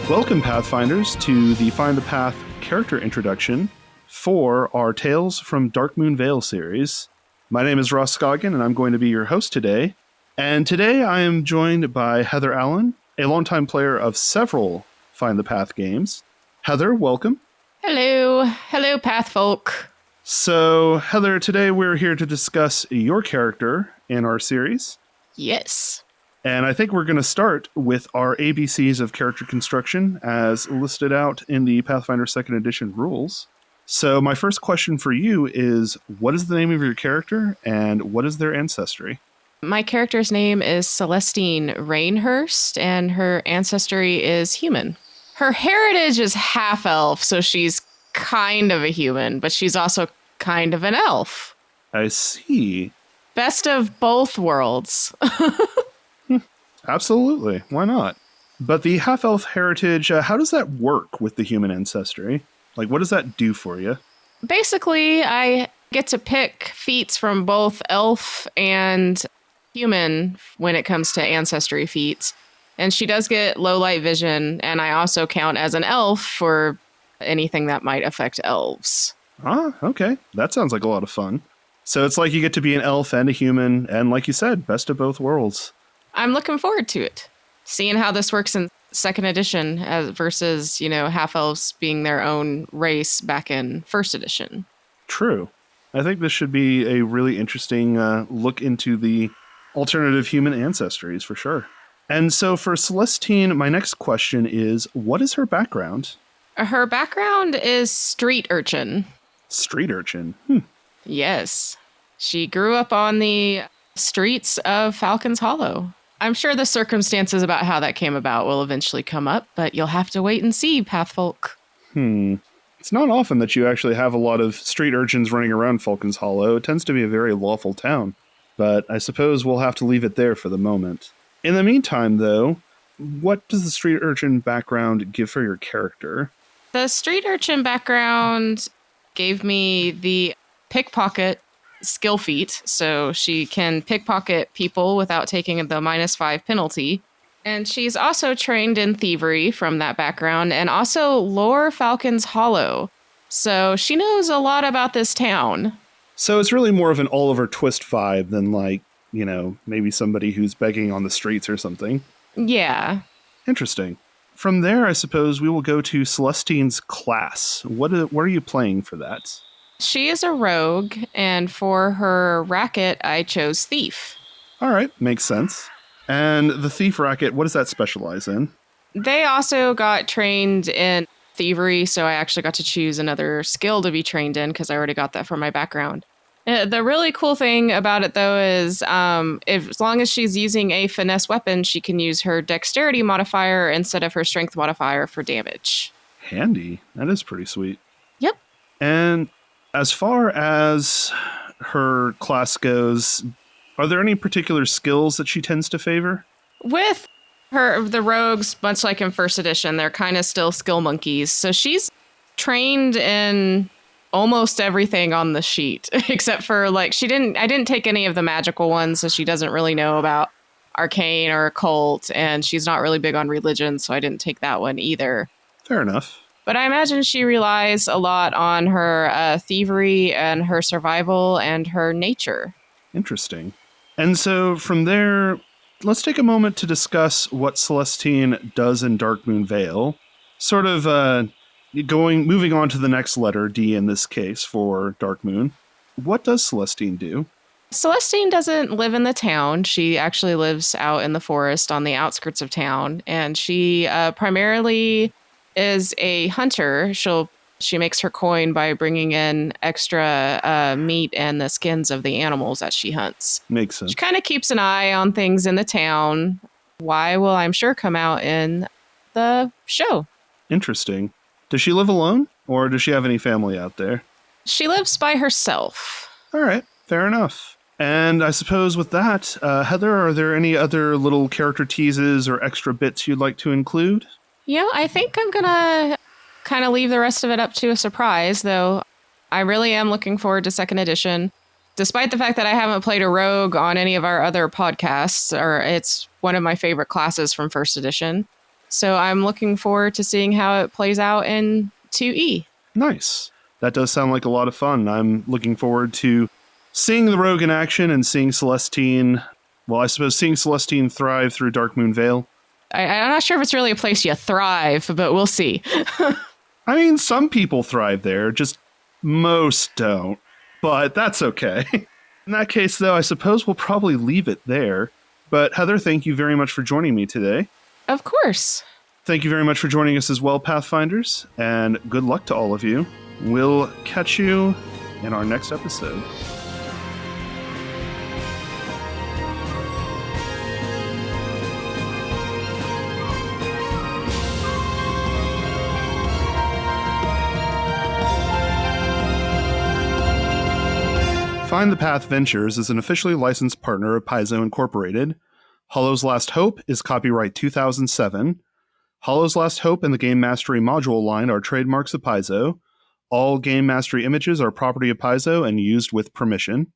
Welcome, Pathfinders, to the Find the Path character introduction for our Tales from Darkmoon Vale series. My name is Ross Scoggin, and I'm going to be your host today. And today I am joined by Heather Allen, a longtime player of several Find the Path games. Heather, welcome. Hello. Hello, Pathfolk. So, Heather, today we're here to discuss your character in our series. Yes. And I think we're going to start with our ABCs of character construction as listed out in the Pathfinder 2nd Edition rules. So my first question for you is, what is the name of your character and what is their ancestry? My character's name is Celestine Rainhurst, and her ancestry is human. Her heritage is half-elf, so she's kind of a human, but she's also kind of an elf. I see. Best of both worlds. Absolutely. Why not? But the half-elf heritage, how does that work with the human ancestry? Like, what does that do for you? Basically, I get to pick feats from both elf and human when it comes to ancestry feats. And she does get low light vision, and I also count as an elf for anything that might affect elves. Ah, okay. That sounds like a lot of fun. So it's like you get to be an elf and a human, and like you said, best of both worlds. I'm looking forward to it. Seeing how this works in 2nd edition versus, half-elves being their own race back in 1st edition. True. I think this should be a really interesting look into the alternative human ancestries, for sure. And so for Celestine, my next question is, what is her background? Her background is street urchin. Street urchin? Yes. She grew up on the streets of Falcon's Hollow. I'm sure the circumstances about how that came about will eventually come up, but you'll have to wait and see, Pathfolk. It's not often that you actually have a lot of street urchins running around Falcon's Hollow. It tends to be a very lawful town. But I suppose we'll have to leave it there for the moment. In the meantime, though, what does the street urchin background give for your character? The street urchin background gave me the pickpocket skill feat, so she can pickpocket people without taking the -5 penalty. And she's also trained in thievery from that background, and also lore Falcon's Hollow. So she knows a lot about this town. So it's really more of an Oliver Twist vibe than maybe somebody who's begging on the streets or something. Yeah. Interesting. From there, I suppose we will go to Celestine's class. What are you playing for that? She is a rogue, and for her racket, I chose Thief. All right, makes sense. And the Thief racket, what does that specialize in? They also got trained in thievery, so I actually got to choose another skill to be trained in because I already got that from my background. The really cool thing about it, though, is as long as she's using a finesse weapon, she can use her dexterity modifier instead of her strength modifier for damage. Handy. That is pretty sweet. Yep. And as far as her class goes, are there any particular skills that she tends to favor? With the rogues, much like in 1st edition, they're kind of still skill monkeys. So she's trained in almost everything on the sheet, except for I didn't take any of the magical ones, so she doesn't really know about arcane or occult, and she's not really big on religion, so I didn't take that one either. Fair enough. But I imagine she relies a lot on her thievery and her survival and her nature. Interesting. And so from there, let's take a moment to discuss what Celestine does in Darkmoon Vale. Sort of moving on to the next letter, D in this case, for Darkmoon. What does Celestine do? Celestine doesn't live in the town. She actually lives out in the forest on the outskirts of town. And she primarily is a hunter. She makes her coin by bringing in extra meat and the skins of the animals that she hunts. Makes sense. She kind of keeps an eye on things in the town. Why will I'm sure come out in the show. Interesting. Does she live alone, or does she have any family out there? She lives by herself. All right, fair enough. And I suppose with that, Heather, are there any other little character teases or extra bits you'd like to include? I think I'm going to kind of leave the rest of it up to a surprise, though I really am looking forward to 2nd edition. Despite the fact that I haven't played a rogue on any of our other podcasts, or it's one of my favorite classes from 1st edition. So I'm looking forward to seeing how it plays out in 2E. Nice. That does sound like a lot of fun. I'm looking forward to seeing the rogue in action and seeing Celestine, well, I suppose seeing Celestine thrive through Darkmoon Vale. I'm not sure if it's really a place you thrive, but we'll see. I mean, some people thrive there, just most don't. But that's okay. In that case, though, I suppose we'll probably leave it there. But Heather, thank you very much for joining me today. Of course. Thank you very much for joining us as well, Pathfinders, and good luck to all of you. We'll catch you in our next episode. Find the Path Ventures is an officially licensed partner of Paizo Incorporated. Hollow's Last Hope is copyright 2007. Hollow's Last Hope and the Game Mastery module line are trademarks of Paizo. All Game Mastery images are property of Paizo and used with permission.